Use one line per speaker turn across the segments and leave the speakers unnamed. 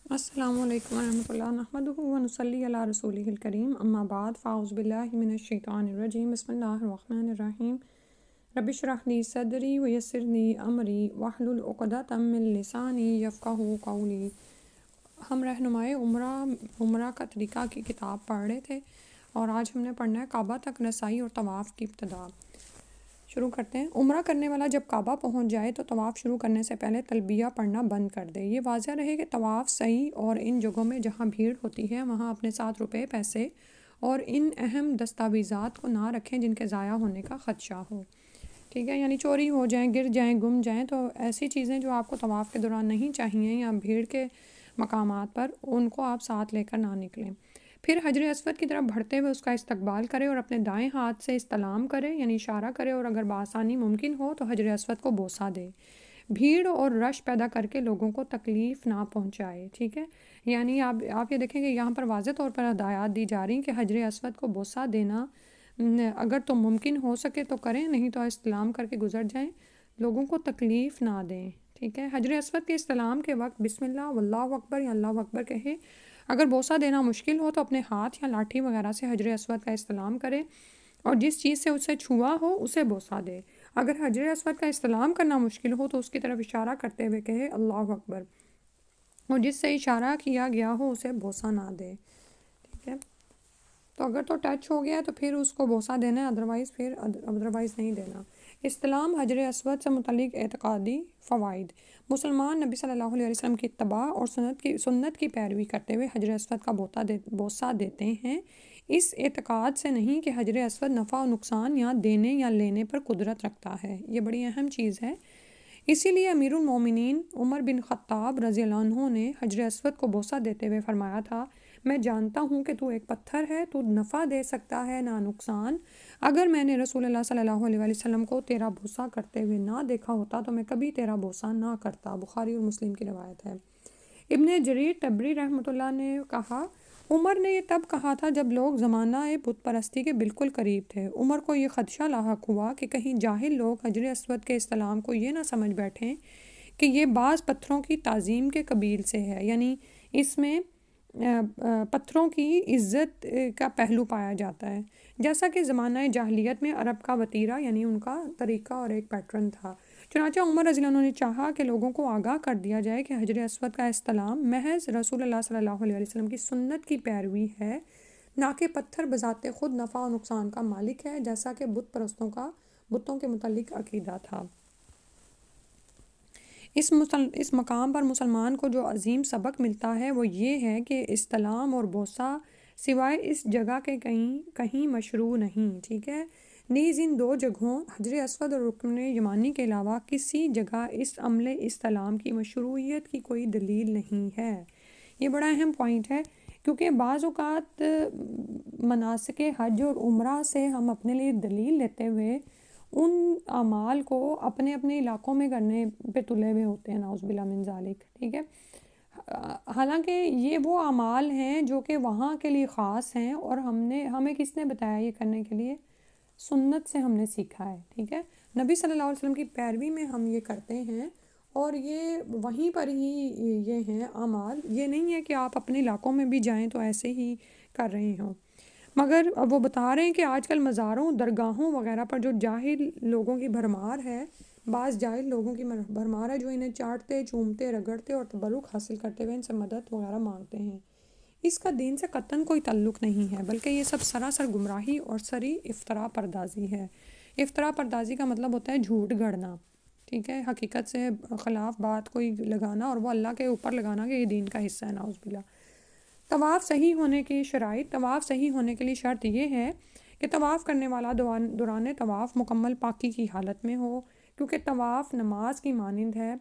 السلام علیکم ورحمۃ اللہ نحمدہ و نصلی علی رسولہ الکریم اما بعد فاعوذ باللہ من الشیطان الرجیم بسم اللہ الرحمن الرحیم رب اشرح لی صدری ویسر لی امری واحلل عقدۃ من لسانی یفقہوا قولی۔ ہم رہنمائے عمرہ کا طریقہ کی کتاب پڑھ رہے تھے اور آج ہم نے پڑھنا ہے کعبہ تک رسائی اور طواف کی ابتدا۔ شروع کرتے ہیں۔ عمرہ کرنے والا جب کعبہ پہنچ جائے تو طواف شروع کرنے سے پہلے تلبیہ پڑھنا بند کر دے۔ یہ واضح رہے کہ طواف صحیح اور ان جگہوں میں جہاں بھیڑ ہوتی ہے وہاں اپنے ساتھ روپے، پیسے اور ان اہم دستاویزات کو نہ رکھیں جن کے ضائع ہونے کا خدشہ ہو۔ ٹھیک ہے، یعنی چوری ہو جائیں، گر جائیں، گم جائیں، تو ایسی چیزیں جو آپ کو طواف کے دوران نہیں چاہیے یا بھیڑ کے مقامات پر، ان کو آپ ساتھ لے کر نہ نکلیں۔ پھر حجر اسود کی طرف بڑھتے ہوئے اس کا استقبال کرے اور اپنے دائیں ہاتھ سے استلام کرے، یعنی اشارہ کرے، اور اگر بآسانی ممکن ہو تو حجر اسود کو بوسہ دے۔ بھیڑ اور رش پیدا کر کے لوگوں کو تکلیف نہ پہنچائے۔ ٹھیک ہے، یعنی آپ یہ دیکھیں کہ یہاں پر واضح طور پر ہدایات دی جا رہی ہیں کہ حجر اسود کو بوسہ دینا اگر تو ممکن ہو سکے تو کریں، نہیں تو استلام کر کے گزر جائیں، لوگوں کو تکلیف نہ دیں۔ ٹھیک ہے، حجر اسود کے استلام کے وقت بسم اللہ واللہ اکبر یا اللہ اکبر کہے۔ اگر بوسہ دینا مشکل ہو تو اپنے ہاتھ یا لاٹھی وغیرہ سے حجر اسود کا استلام کرے اور جس چیز سے اسے چھوا ہو اسے بوسہ دے۔ اگر حجر اسود کا استلام کرنا مشکل ہو تو اس کی طرف اشارہ کرتے ہوئے کہے اللہ اکبر، اور جس سے اشارہ کیا گیا ہو اسے بوسہ نہ دے۔ ٹھیک ہے، تو اگر تو ٹچ ہو گیا تو پھر اس کو بوسہ دینا ہے، ادروائز نہیں دینا۔ استلام حجر اسود سے متعلق اعتقادی فوائد۔ مسلمان نبی صلی اللہ علیہ وسلم کی اتباع اور سنت کی پیروی کرتے ہوئے حجر اسود کا بوسہ دیتے ہیں، اس اعتقاد سے نہیں کہ حجر اسود نفع و نقصان یا دینے یا لینے پر قدرت رکھتا ہے۔ یہ بڑی اہم چیز ہے۔ اسی لیے امیر المومنین عمر بن خطاب رضی اللہ عنہ نے حجر اسود کو بوسہ دیتے ہوئے فرمایا تھا، میں جانتا ہوں کہ تو ایک پتھر ہے، تو نفع دے سکتا ہے نہ نقصان۔ اگر میں نے رسول اللہ صلی اللہ علیہ وسلم کو تیرا بوسہ کرتے ہوئے نہ دیکھا ہوتا تو میں کبھی تیرا بوسہ نہ کرتا۔ بخاری اور مسلم کی روایت ہے۔ ابن جریر طبری رحمۃ اللہ نے کہا، عمر نے یہ تب کہا تھا جب لوگ زمانہ بت پرستی کے بالکل قریب تھے۔ عمر کو یہ خدشہ لاحق ہوا کہ کہیں جاہل لوگ حجر اسود کے استلام کو یہ نہ سمجھ بیٹھیں کہ یہ بعض پتھروں کی تعظیم کے قبیل سے ہے، یعنی اس میں پتھروں کی عزت کا پہلو پایا جاتا ہے، جیسا کہ زمانہ جاہلیت میں عرب کا وتیرہ یعنی ان کا طریقہ اور ایک پیٹرن تھا۔ چنانچہ عمر رضی اللہ عنہ نے چاہا کہ لوگوں کو آگاہ کر دیا جائے کہ حجر اسود کا استلام محض رسول اللہ صلی اللہ علیہ وسلم کی سنت کی پیروی ہے، نہ کہ پتھر بذات خود نفع و نقصان کا مالک ہے، جیسا کہ بتوں کے متعلق عقیدہ تھا۔ اس مقام پر مسلمان کو جو عظیم سبق ملتا ہے وہ یہ ہے کہ استلام اور بوسہ سوائے اس جگہ کے کہیں مشروع نہیں۔ ٹھیک ہے، نیز ان دو جگہوں حجر اسود اور رکن یمانی کے علاوہ کسی جگہ اس عمل استلام کی مشروعیت کی کوئی دلیل نہیں ہے۔ یہ بڑا اہم پوائنٹ ہے، کیونکہ بعض اوقات مناسک حج اور عمرہ سے ہم اپنے لیے دلیل لیتے ہوئے ان اعمال کو اپنے علاقوں میں کرنے پہ تلے ہوئے ہوتے ہیں، نعوذ باللہ من ذالک۔ ٹھیک ہے، حالانکہ یہ وہ اعمال ہیں جو کہ وہاں کے لیے خاص ہیں، اور ہمیں کس نے بتایا یہ کرنے کے لیے؟ سنت سے ہم نے سیکھا ہے۔ ٹھیک ہے، نبی صلی اللہ علیہ وسلم کی پیروی میں ہم یہ کرتے ہیں، اور یہ وہیں پر ہی یہ ہیں اعمال۔ یہ نہیں ہے کہ آپ اپنے علاقوں میں بھی جائیں تو ایسے ہی کر رہے ہوں، مگر وہ بتا رہے ہیں کہ آج کل مزاروں، درگاہوں وغیرہ پر جو جاہل لوگوں کی بھرمار ہے، بعض جاہل لوگوں کی بھرمار ہے جو انہیں چاٹتے، چومتے، رگڑتے اور تبرک حاصل کرتے ہوئے ان سے مدد وغیرہ مانگتے ہیں۔ اس کا دین سے قطعاً کوئی تعلق نہیں ہے، بلکہ یہ سب سراسر گمراہی اور سری افطرا پردازی ہے۔ افطرا پردازی کا مطلب ہوتا ہے جھوٹ گڑنا۔ ٹھیک ہے، حقیقت سے خلاف بات کوئی لگانا اور وہ اللہ کے اوپر لگانا کہ یہ دین کا حصہ ہے، نعوذ باللہ۔ طواف صحیح ہونے کی شرائط۔ طواف صحیح ہونے کے لیے شرط یہ ہے کہ طواف کرنے والا دوران طواف مکمل پاکی کی حالت میں ہو، کیونکہ طواف نماز کی مانند ہے،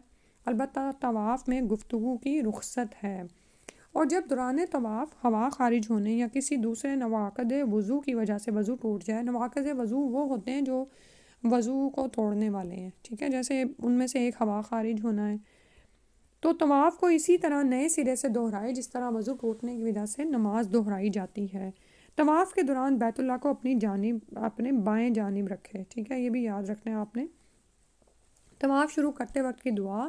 البتہ طواف میں گفتگو کی رخصت ہے۔ اور جب دوران طواف ہوا خارج ہونے یا کسی دوسرے نواقض وضو کی وجہ سے وضو ٹوٹ جائے، نواقض وضو وہ ہوتے ہیں جو وضو کو توڑنے والے ہیں، ٹھیک ہے، جیسے ان میں سے ایک ہوا خارج ہونا ہے، تو طواف کو اسی طرح نئے سرے سے دہرائے جس طرح وضو ٹوٹنے کی وجہ سے نماز دہرائی جاتی ہے۔ طواف کے دوران بیت اللہ کو اپنے بائیں جانب رکھے۔ ٹھیک ہے، یہ بھی یاد رکھنا ہے آپ نے۔ طواف شروع کرتے وقت کی دعا۔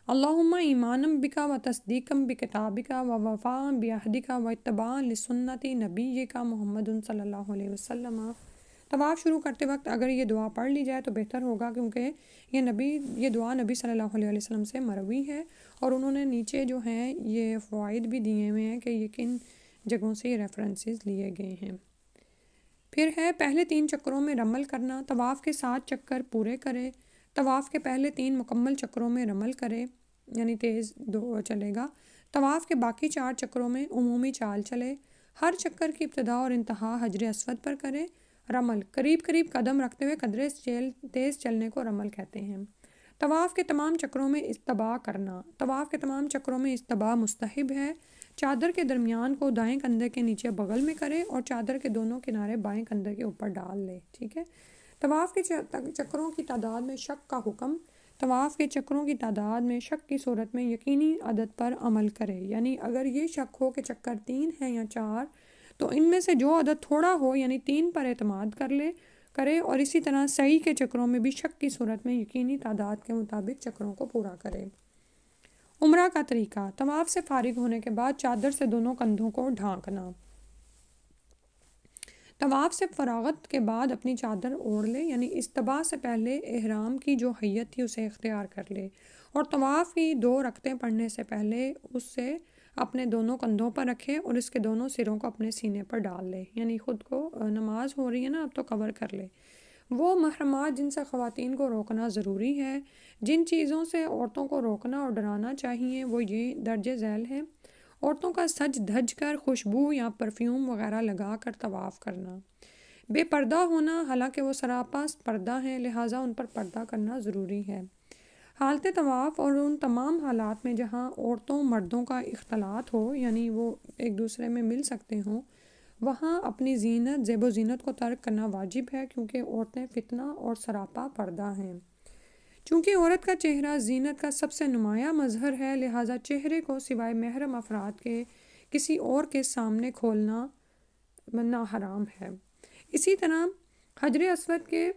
اللہم ایمانم بکا و تصدیقم بکتابکا و وفاء بعہدکا و اتباع لسنت نبیکا محمد صلی اللہ علیہ وسلم۔ طواف شروع کرتے وقت اگر یہ دعا پڑھ لی جائے تو بہتر ہوگا، کیونکہ یہ دعا نبی صلی اللہ علیہ وسلم سے مروی ہے، اور انہوں نے نیچے جو ہیں یہ فوائد بھی دیے ہوئے ہیں کہ یہ کن جگہوں سے یہ ریفرنسز لیے گئے ہیں۔ پھر ہے پہلے 3 چکروں میں رمل کرنا، طواف کے 7 چکر پورے کرے، طواف کے پہلے 3 مکمل چکروں میں رمل کرے یعنی تیز چلے گا، طواف کے باقی 4 چکروں میں عمومی چال چلے، ہر چکر کی ابتدا اور انتہا حجر اسود پر کرے، رمل قریب قریب قدم رکھتے ہوئے قدرے تیز چلنے کو رمل کہتے ہیں۔ طواف کے تمام چکروں میں استباء کرنا، طواف کے تمام چکروں میں استباء مستحب ہے، چادر کے درمیان کو دائیں کندھے کے نیچے بغل میں کرے اور چادر کے دونوں کنارے بائیں کندھے کے اوپر ڈال لے، ٹھیک ہے۔ طواف کے چکروں کی تعداد میں شک کا حکم، طواف کے چکروں کی تعداد میں شک کی صورت میں یقینی عدد پر عمل کرے، یعنی اگر یہ شک ہو کہ چکر 3 ہیں یا 4 تو ان میں سے جو عدد تھوڑا ہو یعنی 3 پر اعتماد کرے، اور اسی طرح سعی کے چکروں میں بھی شک کی صورت میں یقینی تعداد کے مطابق چکروں کو پورا کرے۔ عمرہ کا طریقہ، طواف سے فارغ ہونے کے بعد چادر سے دونوں کندھوں کو ڈھانکنا، طواف سے فراغت کے بعد اپنی چادر اوڑھ لے، یعنی استباء سے پہلے احرام کی جو حیت تھی اسے اختیار کر لے، اور طواف کی 2 رکعتیں پڑھنے سے پہلے اس سے اپنے دونوں کندھوں پر رکھے اور اس کے دونوں سروں کو اپنے سینے پر ڈال لے، یعنی خود کو نماز ہو رہی ہے نا اب تو کور کر لے۔ وہ محرمات جن سے خواتین کو روکنا ضروری ہے، جن چیزوں سے عورتوں کو روکنا اور ڈرانا چاہیے وہ یہ درج ذیل ہیں: عورتوں کا سج دھج کر خوشبو یا پرفیوم وغیرہ لگا کر طواف کرنا، بے پردہ ہونا، حالانکہ وہ سراپا پردہ ہیں لہٰذا ان پر پردہ کرنا ضروری ہے، حالت طواف اور ان تمام حالات میں جہاں عورتوں مردوں کا اختلاط ہو یعنی وہ ایک دوسرے میں مل سکتے ہوں، وہاں اپنی زیب و زینت کو ترک کرنا واجب ہے، کیونکہ عورتیں فتنہ اور سراپا پردہ ہیں۔ چونکہ عورت کا چہرہ زینت کا سب سے نمایاں مظہر ہے، لہٰذا چہرے کو سوائے محرم افراد کے کسی اور کے سامنے کھولنا حرام ہے۔ اسی طرح حجر اسود کے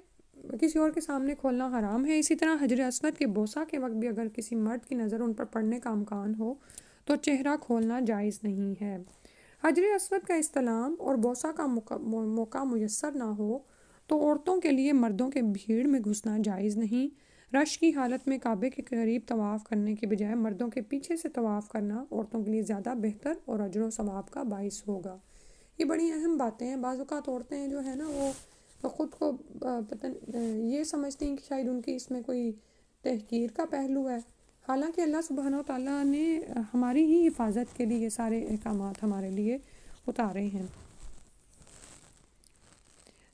کسی اور کے سامنے کھولنا حرام ہے۔ اسی طرح حجر اسود کے بوسہ کے وقت بھی اگر کسی مرد کی نظر ان پر پڑنے کا امکان ہو تو چہرہ کھولنا جائز نہیں ہے۔ حجر اسود کا استلام اور بوسہ کا موقع میسر نہ ہو تو عورتوں کے لیے مردوں کے بھیڑ میں گھسنا جائز نہیں۔ رش کی حالت میں کعبے کے قریب طواف کرنے کے بجائے مردوں کے پیچھے سے طواف کرنا عورتوں کے لیے زیادہ بہتر اور اجر و ثواب کا باعث ہوگا۔ یہ بڑی اہم باتیں ہیں۔ بعض اوقات عورتیں جو ہے نا وہ خود کو یہ سمجھتی ہیں کہ شاید ان کی اس میں کوئی تحقیر کا پہلو ہے، حالانکہ اللہ سبحانہ و تعالیٰ نے ہماری ہی حفاظت کے لیے یہ سارے احکامات ہمارے لیے اتارے ہیں۔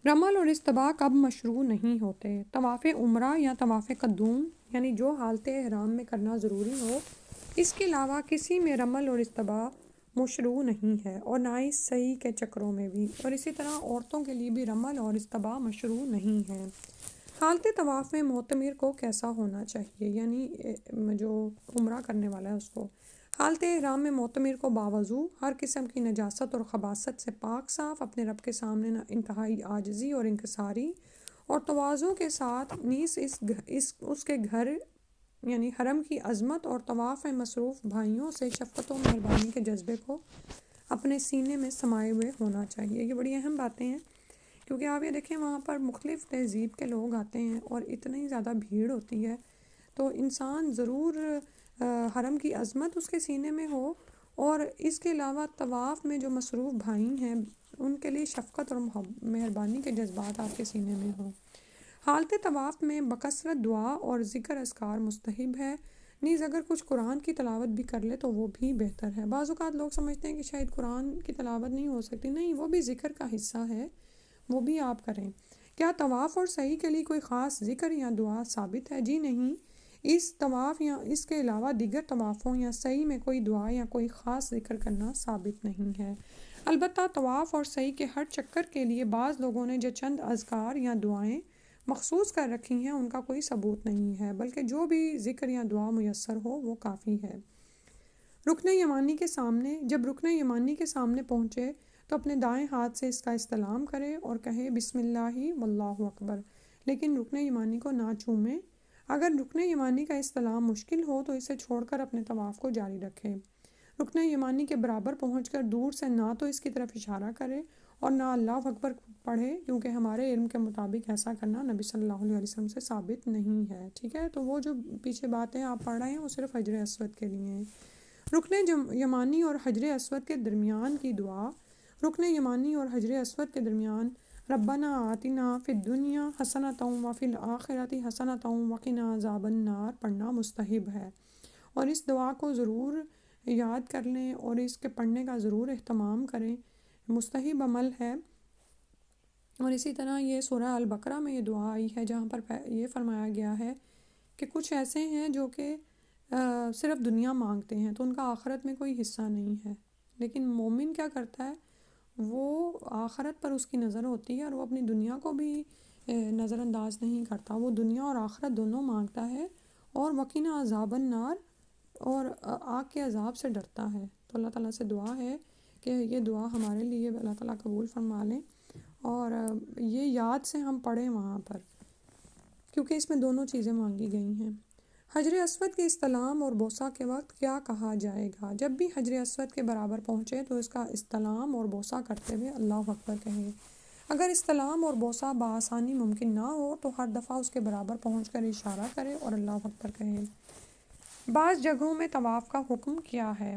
رمل اور استباء کب مشروع نہیں ہوتے؟ طواف عمرہ یا طواف قدوم یعنی جو حالت احرام میں کرنا ضروری ہو، اس کے علاوہ کسی میں رمل اور استباء مشروع نہیں ہے، اور نہ ہی سعی کے چکروں میں بھی، اور اسی طرح عورتوں کے لیے بھی رمل اور استباء مشروع نہیں ہے۔ حالت طواف میں معتمر کو کیسا ہونا چاہیے، یعنی جو عمرہ کرنے والا ہے اس کو؟ حالت احرام میں معتمر کو باوضو، ہر قسم کی نجاست اور خباثت سے پاک صاف، اپنے رب کے سامنے انتہائی عاجزی اور انکساری اور تواضع کے ساتھ نیز اس کے گھر یعنی حرم کی عظمت اور طواف میں مصروف بھائیوں سے شفقت و مہربانی کے جذبے کو اپنے سینے میں سمائے ہوئے ہونا چاہیے۔ یہ بڑی اہم باتیں ہیں، کیونکہ آپ یہ دیکھیں وہاں پر مختلف تہذیب کے لوگ آتے ہیں اور اتنی زیادہ بھیڑ ہوتی ہے، تو انسان ضرور حرم کی عظمت اس کے سینے میں ہو، اور اس کے علاوہ طواف میں جو مصروف بھائی ہیں ان کے لیے شفقت اور مہربانی کے جذبات آپ کے سینے میں ہوں۔ حالت طواف میں بکثرت دعا اور ذکر اذکار مستحب ہے، نیز اگر کچھ قرآن کی تلاوت بھی کر لے تو وہ بھی بہتر ہے۔ بعض اوقات لوگ سمجھتے ہیں کہ شاید قرآن کی تلاوت نہیں ہو سکتی، نہیں، وہ بھی ذکر کا حصہ ہے، وہ بھی آپ کریں۔ کیا طواف اور سعی کے لیے کوئی خاص ذکر یا دعا ثابت ہے؟ جی نہیں، اس طواف یا اس کے علاوہ دیگر طوافوں یا سعی میں کوئی دعا یا کوئی خاص ذکر کرنا ثابت نہیں ہے۔ البتہ طواف اور سعی کے ہر چکر کے لیے بعض لوگوں نے جو چند اذکار یا دعائیں مخصوص کر رکھی ہیں ان کا کوئی ثبوت نہیں ہے، بلکہ جو بھی ذکر یا دعا میسر ہو وہ کافی ہے۔ رکن یمانی کے سامنے، جب رکن یمانی کے سامنے پہنچے تو اپنے دائیں ہاتھ سے اس کا استلام کرے اور کہے بسم اللہ واللہ اکبر، لیکن رکن یمانی کو نہ چومیں۔ اگر رکن یمانی کا استلام مشکل ہو تو اسے چھوڑ کر اپنے طواف کو جاری رکھے۔ رکن یمانی کے برابر پہنچ کر دور سے نہ تو اس کی طرف اشارہ کرے اور نہ اللہ اکبر پڑھے، کیونکہ ہمارے علم کے مطابق ایسا کرنا نبی صلی اللہ علیہ وسلم سے ثابت نہیں ہے، ٹھیک ہے؟ تو وہ جو پیچھے باتیں آپ پڑھ رہے ہیں وہ صرف حجر اسود کے لیے ہیں۔ رکن یمانی اور حجر اسود کے درمیان کی دعا۔ رکن یمانی اور حجر اسود کے درمیان ربنا آتنا فی الدنیا حسنۃ وفی الآخرۃ حسنۃ وقنا عذاب النار پڑھنا مستحب ہے، اور اس دعا کو ضرور یاد کر لیں اور اس کے پڑھنے کا ضرور اہتمام کریں، مستحب عمل ہے۔ اور اسی طرح یہ سورہ البقرہ میں یہ دعا آئی ہے جہاں پر یہ فرمایا گیا ہے کہ کچھ ایسے ہیں جو کہ صرف دنیا مانگتے ہیں تو ان کا آخرت میں کوئی حصہ نہیں ہے، لیکن مومن کیا کرتا ہے، وہ آخرت پر اس کی نظر ہوتی ہے اور وہ اپنی دنیا کو بھی نظر انداز نہیں کرتا، وہ دنیا اور آخرت دونوں مانگتا ہے، اور وقنا عذاب النار، اور آگ کے عذاب سے ڈرتا ہے۔ تو اللہ تعالیٰ سے دعا ہے کہ یہ دعا ہمارے لیے اللہ تعالیٰ قبول فرما لیں، اور یہ یاد سے ہم پڑھیں وہاں پر، کیونکہ اس میں دونوں چیزیں مانگی گئی ہیں۔ حجر اسود کے استلام اور بوسہ کے وقت کیا کہا جائے گا؟ جب بھی حجر اسود کے برابر پہنچے تو اس کا استلام اور بوسہ کرتے ہوئے اللہ اکبر کہیں۔ اگر استلام اور بوسہ بآسانی ممکن نہ ہو تو ہر دفعہ اس کے برابر پہنچ کر اشارہ کرے اور اللہ اکبر کہیں۔ بعض جگہوں میں طواف کا حکم کیا ہے؟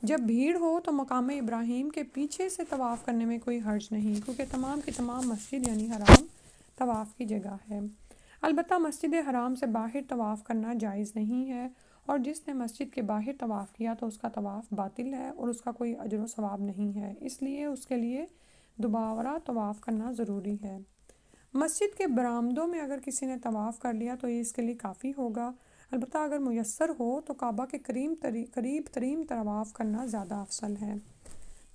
جب بھیڑ ہو تو مقام ابراہیم کے پیچھے سے طواف کرنے میں کوئی حرج نہیں، کیونکہ تمام کی تمام مسجد یعنی حرام طواف کی جگہ ہے۔ البتہ مسجد حرام سے باہر طواف کرنا جائز نہیں ہے، اور جس نے مسجد کے باہر طواف کیا تو اس کا طواف باطل ہے اور اس کا کوئی اجر و ثواب نہیں ہے، اس لیے اس کے لیے دوبارہ طواف کرنا ضروری ہے۔ مسجد کے برآمدوں میں اگر کسی نے طواف کر لیا تو یہ اس کے لیے کافی ہوگا، البتہ اگر میسر ہو تو کعبہ کے قریب ترین طواف کرنا زیادہ افضل ہے۔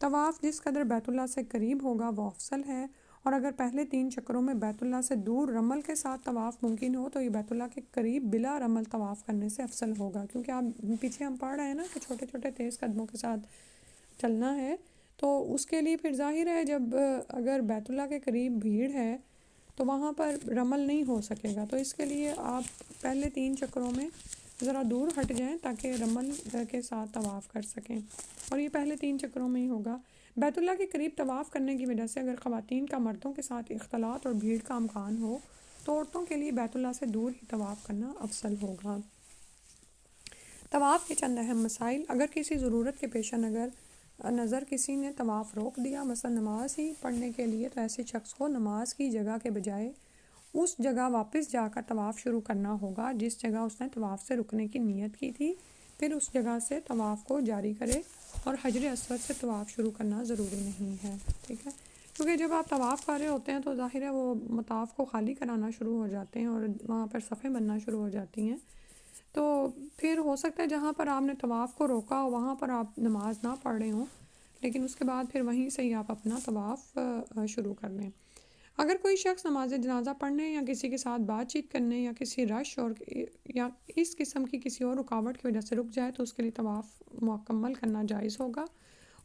طواف جس قدر بیت اللہ سے قریب ہوگا وہ افضل ہے، اور اگر پہلے 3 چکروں میں بیت اللہ سے دور رمل کے ساتھ طواف ممکن ہو تو یہ بیت اللہ کے قریب بلا رمل طواف کرنے سے افضل ہوگا، کیونکہ آپ پیچھے ہم پڑھ رہے ہیں نا کہ چھوٹے چھوٹے تیز قدموں کے ساتھ چلنا ہے، تو اس کے لیے پھر ظاہر ہے جب اگر بیت اللہ کے قریب بھیڑ ہے تو وہاں پر رمل نہیں ہو سکے گا، تو اس کے لیے آپ پہلے 3 چکروں میں ذرا دور ہٹ جائیں تاکہ رمل کے ساتھ طواف کر سکیں، اور یہ پہلے 3 چکروں میں ہی ہوگا۔ بیت اللہ کے قریب طواف کرنے کی وجہ سے اگر خواتین کا مردوں کے ساتھ اختلاط اور بھیڑ کا امکان ہو تو عورتوں کے لیے بیت اللہ سے دور ہی طواف کرنا افضل ہوگا۔ طواف کے چند اہم مسائل۔ اگر کسی ضرورت کے پیش نظر کسی نے طواف روک دیا، مثلا نماز ہی پڑھنے کے لیے، تو ایسے شخص کو نماز کی جگہ کے بجائے اس جگہ واپس جا کر طواف شروع کرنا ہوگا جس جگہ اس نے طواف سے رکنے کی نیت کی تھی، پھر اس جگہ سے طواف کو جاری کرے، اور حجر اسود سے طواف شروع کرنا ضروری نہیں ہے، ٹھیک ہے؟ کیونکہ جب آپ طواف کر رہے ہوتے ہیں تو ظاہر ہے وہ مطاف کو خالی کرانا شروع ہو جاتے ہیں اور وہاں پر صفیں بننا شروع ہو جاتی ہیں، تو پھر ہو سکتا ہے جہاں پر آپ نے طواف کو روکا ہو وہاں پر آپ نماز نہ پڑھ رہے ہوں، لیکن اس کے بعد پھر وہیں سے ہی آپ اپنا طواف شروع کر لیں۔ اگر کوئی شخص نماز جنازہ پڑھنے یا کسی کے ساتھ بات چیت کرنے یا کسی رش اور یا اس قسم کی کسی اور رکاوٹ کی وجہ سے رک جائے تو اس کے لیے طواف مکمل کرنا جائز ہوگا،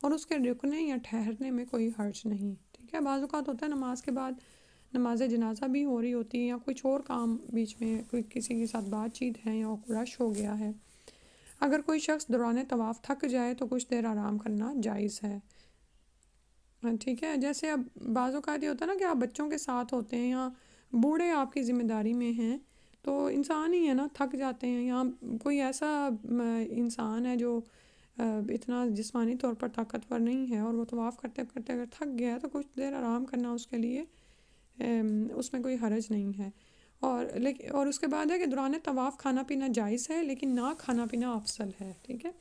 اور اس کے رکنے یا ٹھہرنے میں کوئی حرج نہیں، ٹھیک ہے؟ بعض اوقات ہوتا ہے نماز کے بعد نماز جنازہ بھی ہو رہی ہوتی ہے یا کچھ اور کام بیچ میں کوئی کسی کے ساتھ بات چیت ہے یا رش ہو گیا ہے، اگر کوئی شخص دوران طواف تھک جائے تو کچھ دیر آرام کرنا جائز ہے، ٹھیک ہے؟ جیسے اب بعض اوقات یہ ہوتا ہے نا کہ آپ بچوں کے ساتھ ہوتے ہیں یا بوڑھے آپ کی ذمہ داری میں ہیں تو انسان ہی ہے نا، تھک جاتے ہیں، یا کوئی ایسا انسان ہے جو اتنا جسمانی طور پر طاقتور نہیں ہے اور وہ طواف کرتے کرتے اگر تھک گیا ہے تو کچھ دیر آرام کرنا اس کے لیے اس میں کوئی حرج نہیں ہے، اور اس کے بعد ہے کہ دوران طواف کھانا پینا جائز ہے لیکن نہ کھانا پینا افضل ہے، ٹھیک ہے؟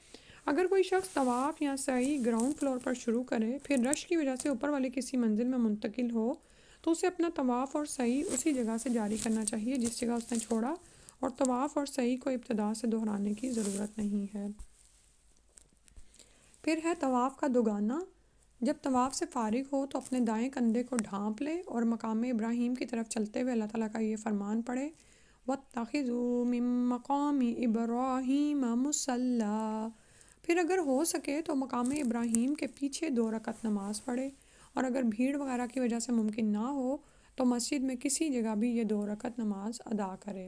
اگر کوئی شخص طواف یا سعی گراؤنڈ فلور پر شروع کرے پھر رش کی وجہ سے اوپر والی کسی منزل میں منتقل ہو تو اسے اپنا طواف اور سعی اسی جگہ سے جاری کرنا چاہیے جس جگہ اس نے چھوڑا، اور طواف اور سعی کو ابتدا سے دہرانے کی ضرورت نہیں ہے۔ پھر ہے طواف کا دوگانہ۔ جب طواف سے فارغ ہو تو اپنے دائیں کندھے کو ڈھانپ لے اور مقام ابراہیم کی طرف چلتے ہوئے اللہ تعالیٰ کا یہ فرمان پڑھے، وَاتَّخِذُوا مِن مَّقَامِ إِبْرَاهِيمَ مُصَلًّى۔ پھر اگر ہو سکے تو مقام ابراہیم کے پیچھے 2 رکعت نماز پڑھے، اور اگر بھیڑ وغیرہ کی وجہ سے ممکن نہ ہو تو مسجد میں کسی جگہ بھی یہ 2 رکعت نماز ادا کرے۔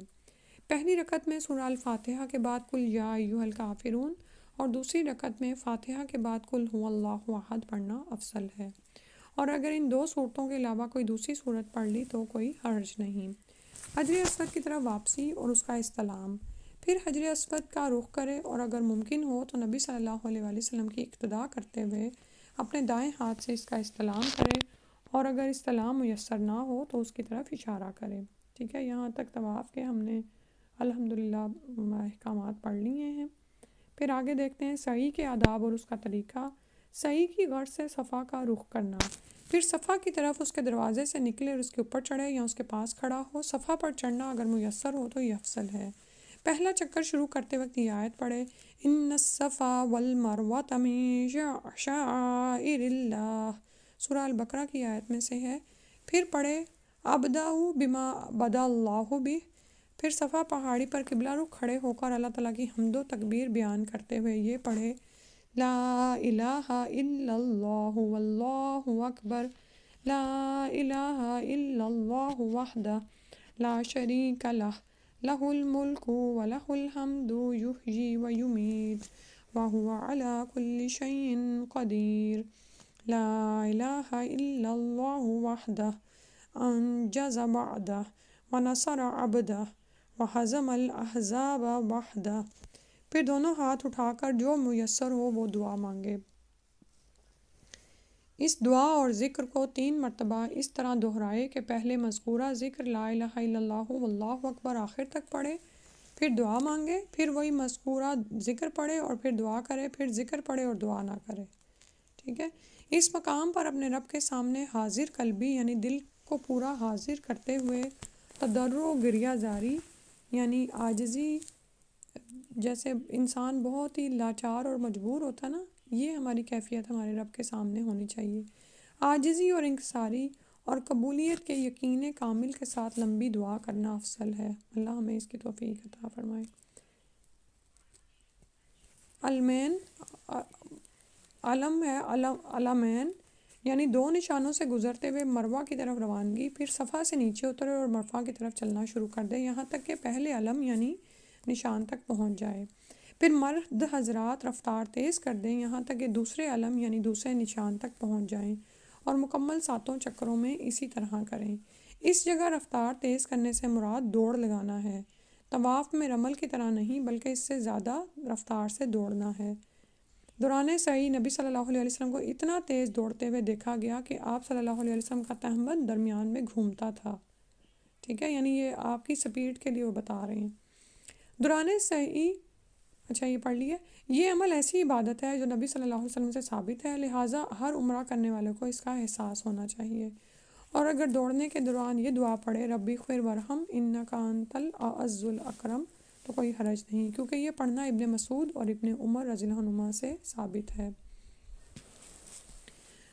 پہلی رکعت میں سورہ الفاتحہ کے بعد قل یا ایھا الکافرون اور دوسری رکعت میں فاتحہ کے بعد قل ھو اللہ احد پڑھنا افضل ہے، اور اگر ان دو صورتوں کے علاوہ کوئی دوسری صورت پڑھ لی تو کوئی حرج نہیں۔ حجر اسود کی طرف واپسی اور اس کا استلام، پھر حجر اسود کا رخ کرے اور اگر ممکن ہو تو نبی صلی اللہ علیہ وآلہ وسلم کی اقتداء کرتے ہوئے اپنے دائیں ہاتھ سے اس کا استلام کرے، اور اگر استلام میسر نہ ہو تو اس کی طرف اشارہ کرے۔ ٹھیک ہے، یہاں تک طواف کے ہم نے الحمدللہ احکامات پڑھ لیے ہیں۔ پھر آگے دیکھتے ہیں سعی کے آداب اور اس کا طریقہ۔ سعی کی غرض سے صفا کا رخ کرنا، پھر صفا کی طرف اس کے دروازے سے نکلے اور اس کے اوپر چڑھے یا اس کے پاس کھڑا ہو۔ صفا پر چڑھنا اگر میسر ہو تو یہ افضل ہے۔ پہلا چکر شروع کرتے وقت یہ آیت پڑھے، ان الصفا والمروۃ من شعائر اللہ، سورہ البقرہ کی آیت میں سے ہے۔ پھر پڑھے ابدأ بما بدأ اللہ بہ، پھر صفا پہاڑی پر قبلہ رخ کھڑے ہو کر اللہ تعالیٰ کی حمد و تکبیر بیان کرتے ہوئے یہ پڑھے، لا الہ الا اللہ واللہ اکبر، لا الہ الا اللہ وحدہ لا شریک لہ، لہ الملک ولہ الحمد یحیی ویمیت وہو علی کل شیء قدیر، لا الہ الا اللہ وحدہ انجز وعدہ ونصر عبدہ وہزم الاحزاب وحدہ۔ پھر دونوں ہاتھ اٹھا کر جو میسر ہو وہ دعا مانگے۔ اس دعا اور ذکر کو 3 مرتبہ اس طرح دہرائے کہ پہلے مذکورہ ذکر لا الہ الا اللہ واللہ اکبر آخر تک پڑھے، پھر دعا مانگے، پھر وہی مذکورہ ذکر پڑھے اور پھر دعا کرے، پھر ذکر پڑھے اور دعا نہ کرے۔ ٹھیک ہے، اس مقام پر اپنے رب کے سامنے حاضر قلبی یعنی دل کو پورا حاضر کرتے ہوئے تضرع و گریہ زاری یعنی عاجزی، جیسے انسان بہت ہی لاچار اور مجبور ہوتا ہے نا، یہ ہماری کیفیت ہمارے رب کے سامنے ہونی چاہیے۔ عاجزی اور انکساری اور قبولیت کے یقین کامل کے ساتھ لمبی دعا کرنا افضل ہے۔ اللہ ہمیں اس کی توفیق عطا فرمائے۔ علمین، علم ہے علمین یعنی 2 نشانوں سے گزرتے ہوئے مروہ کی طرف روانگی، پھر صفا سے نیچے اترے اور مرفا کی طرف چلنا شروع کر دے یہاں تک کہ پہلے علم یعنی نشان تک پہنچ جائے۔ پھر مرد حضرات رفتار تیز کر دیں یہاں تک کہ دوسرے علم یعنی دوسرے نشان تک پہنچ جائیں، اور مکمل 7 چکروں میں اسی طرح کریں۔ اس جگہ رفتار تیز کرنے سے مراد دوڑ لگانا ہے، طواف میں رمل کی طرح نہیں بلکہ اس سے زیادہ رفتار سے دوڑنا ہے۔ دوران سعی نبی صلی اللہ علیہ وسلم کو اتنا تیز دوڑتے ہوئے دیکھا گیا کہ آپ صلی اللہ علیہ وسلم کا تہمت درمیان میں گھومتا تھا۔ ٹھیک ہے، یعنی یہ آپ کی سپیڈ کے لیے وہ بتا رہے ہیں۔ دوران سعی، اچھا یہ پڑھ لیے، یہ عمل ایسی عبادت ہے جو نبی صلی اللہ علیہ وسلم سے ثابت ہے، لہٰذا ہر عمرہ کرنے والے کو اس کا احساس ہونا چاہیے، اور اگر دوڑنے کے دوران یہ دعا پڑھے ربی اغفر ورحم انک انت الاعز الاکرم تو کوئی حرج نہیں، کیونکہ یہ پڑھنا ابن مسعود اور ابن عمر رضی اللہ عنہما سے ثابت ہے۔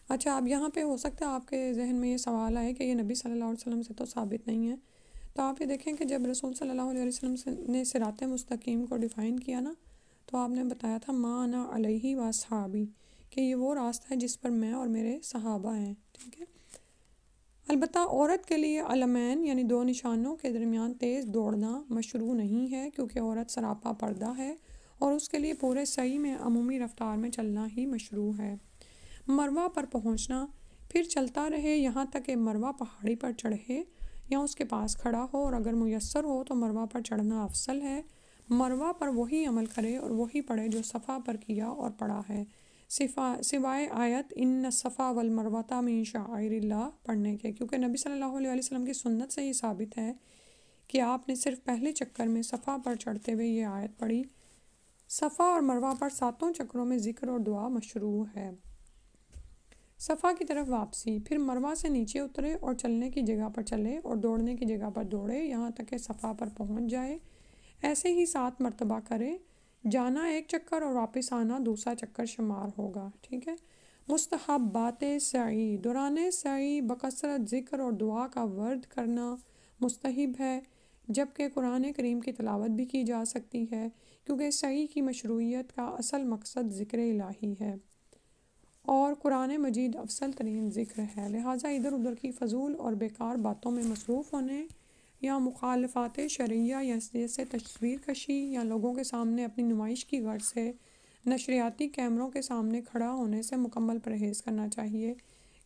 اچھا، اب یہاں پہ ہو سکتا ہے آپ کے ذہن میں یہ سوال آئے کہ یہ نبی صلی اللہ علیہ وسلم سے تو ثابت نہیں ہے، تو آپ یہ دیکھیں کہ جب رسول صلی اللہ علیہ وسلم نے صراط مستقیم کو ڈیفائن کیا نا، تو آپ نے بتایا تھا ما انا علیہ و اصحابی، کہ یہ وہ راستہ ہے جس پر میں اور میرے صحابہ ہیں۔ ٹھیک ہے، البتہ عورت کے لیے علمین یعنی 2 نشانوں کے درمیان تیز دوڑنا مشروع نہیں ہے، کیونکہ عورت سراپا پردہ ہے اور اس کے لیے پورے سعی میں عمومی رفتار میں چلنا ہی مشروع ہے۔ مروہ پر پہنچنا، پھر چلتا رہے یہاں تک کہ مروہ پہاڑی پر چڑھے یا اس کے پاس کھڑا ہو، اور اگر میسر ہو تو مروہ پر چڑھنا افضل ہے۔ مروہ پر وہی عمل کرے اور وہی پڑھے جو صفا پر کیا اور پڑھا ہے، سوائے آیت ان الصفا والمروۃ من شعائر اللہ پڑھنے کے، کیونکہ نبی صلی اللہ علیہ وسلم کی سنت سے یہ ثابت ہے کہ آپ نے صرف پہلے چکر میں صفا پر چڑھتے ہوئے یہ آیت پڑھی۔ صفا اور مروہ پر 7 چکروں میں ذکر اور دعا مشروع ہے۔ صفا کی طرف واپسی، پھر مروہ سے نیچے اترے اور چلنے کی جگہ پر چلے اور دوڑنے کی جگہ پر دوڑے یہاں تک کہ صفا پر پہنچ جائے۔ ایسے ہی 7 مرتبہ کرے، جانا 1 چکر اور واپس آنا دوسرا چکر شمار ہوگا۔ ٹھیک ہے، مستحبات سعی، دوران سعی بکثرت ذکر اور دعا کا ورد کرنا مستحب ہے، جبکہ قرآن کریم کی تلاوت بھی کی جا سکتی ہے، کیونکہ سعی کی مشروعیت کا اصل مقصد ذکر الہی ہے اور قرآن مجید افضل ترین ذکر ہے، لہٰذا ادھر ادھر کی فضول اور بیکار باتوں میں مصروف ہونے یا مخالفات شرعیہ یا جیسے تصویر کشی یا لوگوں کے سامنے اپنی نمائش کی غرض سے نشریاتی کیمروں کے سامنے کھڑا ہونے سے مکمل پرہیز کرنا چاہیے،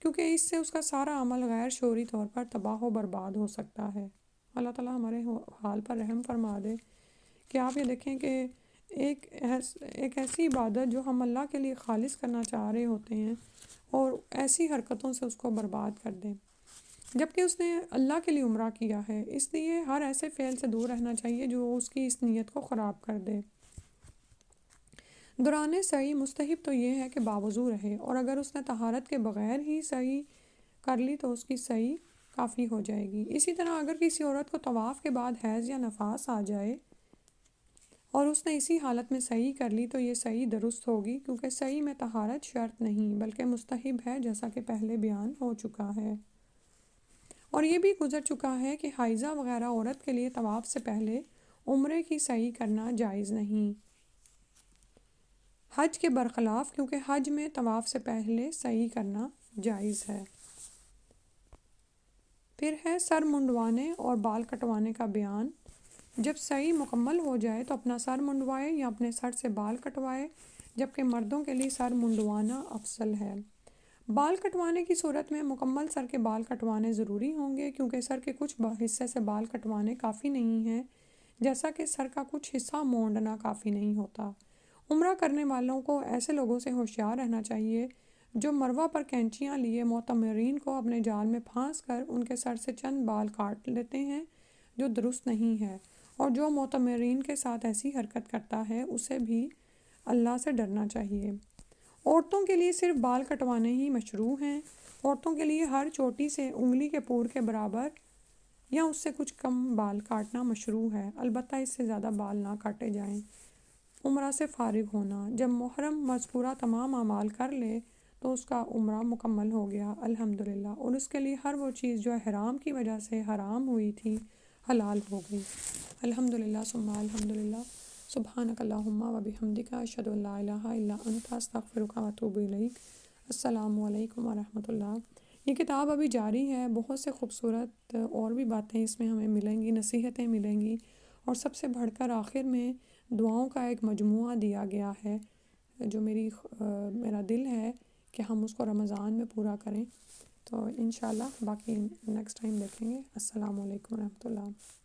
کیونکہ اس سے اس کا سارا عمل غیر شعوری طور پر تباہ و برباد ہو سکتا ہے۔ اللہ تعالیٰ ہمارے حال پر رحم فرما دے کہ آپ یہ دیکھیں کہ ایک ایسی عبادت جو ہم اللہ کے لیے خالص کرنا چاہ رہے ہوتے ہیں اور ایسی حرکتوں سے اس کو برباد کر دیں، جبکہ اس نے اللہ کے لیے عمرہ کیا ہے۔ اس لیے ہر ایسے فعل سے دور رہنا چاہیے جو اس کی اس نیت کو خراب کر دے۔ دوران سعی مستحب تو یہ ہے کہ باوضو رہے، اور اگر اس نے طہارت کے بغیر ہی سعی کر لی تو اس کی سعی کافی ہو جائے گی۔ اسی طرح اگر کسی عورت کو طواف کے بعد حیض یا نفاس آ جائے اور اس نے اسی حالت میں سعی کر لی تو یہ سعی درست ہوگی، کیونکہ سعی میں طہارت شرط نہیں بلکہ مستحب ہے، جیسا کہ پہلے بیان ہو چکا ہے۔ اور یہ بھی گزر چکا ہے کہ حائضہ وغیرہ عورت کے لیے طواف سے پہلے عمرے کی سعی کرنا جائز نہیں، حج کے برخلاف، کیونکہ حج میں طواف سے پہلے سعی کرنا جائز ہے۔ پھر ہے سر منڈوانے اور بال کٹوانے کا بیان۔ جب سعی مکمل ہو جائے تو اپنا سر منڈوائے یا اپنے سر سے بال کٹوائے، جبکہ مردوں کے لیے سر منڈوانا افضل ہے۔ بال کٹوانے کی صورت میں مکمل سر کے بال کٹوانے ضروری ہوں گے، کیونکہ سر کے کچھ حصے سے بال کٹوانے کافی نہیں ہیں، جیسا کہ سر کا کچھ حصہ مونڈنا کافی نہیں ہوتا۔ عمرہ کرنے والوں کو ایسے لوگوں سے ہوشیار رہنا چاہیے جو مروہ پر کینچیاں لیے معتمرین کو اپنے جال میں پھانس کر ان کے سر سے چند بال کاٹ لیتے ہیں، جو درست نہیں ہے، اور جو معتمرین کے ساتھ ایسی حرکت کرتا ہے اسے بھی اللہ سے ڈرنا چاہیے۔ عورتوں کے لیے صرف بال کٹوانے ہی مشروع ہیں۔ عورتوں کے لیے ہر چوٹی سے انگلی کے پور کے برابر یا اس سے کچھ کم بال کاٹنا مشروع ہے، البتہ اس سے زیادہ بال نہ کاٹے جائیں۔ عمرہ سے فارغ ہونا: جب محرم مذکورہ تمام اعمال کر لے تو اس کا عمرہ مکمل ہو گیا الحمدللہ، اور اس کے لیے ہر وہ چیز جو احرام کی وجہ سے حرام ہوئی تھی حلال ہو گئی۔ الحمدللہ ثم الحمدللہ، سبحانک اللہم و بحمدک، اشہد ان لا الہ الا انت، استغفرک و اتوب الیک۔ السلام علیکم ورحمۃ اللہ۔ یہ کتاب ابھی جاری ہے، بہت سے خوبصورت اور بھی باتیں اس میں ہمیں ملیں گی، نصیحتیں ملیں گی، اور سب سے بڑھ کر آخر میں دعاؤں کا ایک مجموعہ دیا گیا ہے جو میرا دل ہے کہ ہم اس کو رمضان میں پورا کریں۔ تو انشاءاللہ باقی نیکسٹ ٹائم دیکھیں گے۔ السلام علیکم ورحمۃ اللہ۔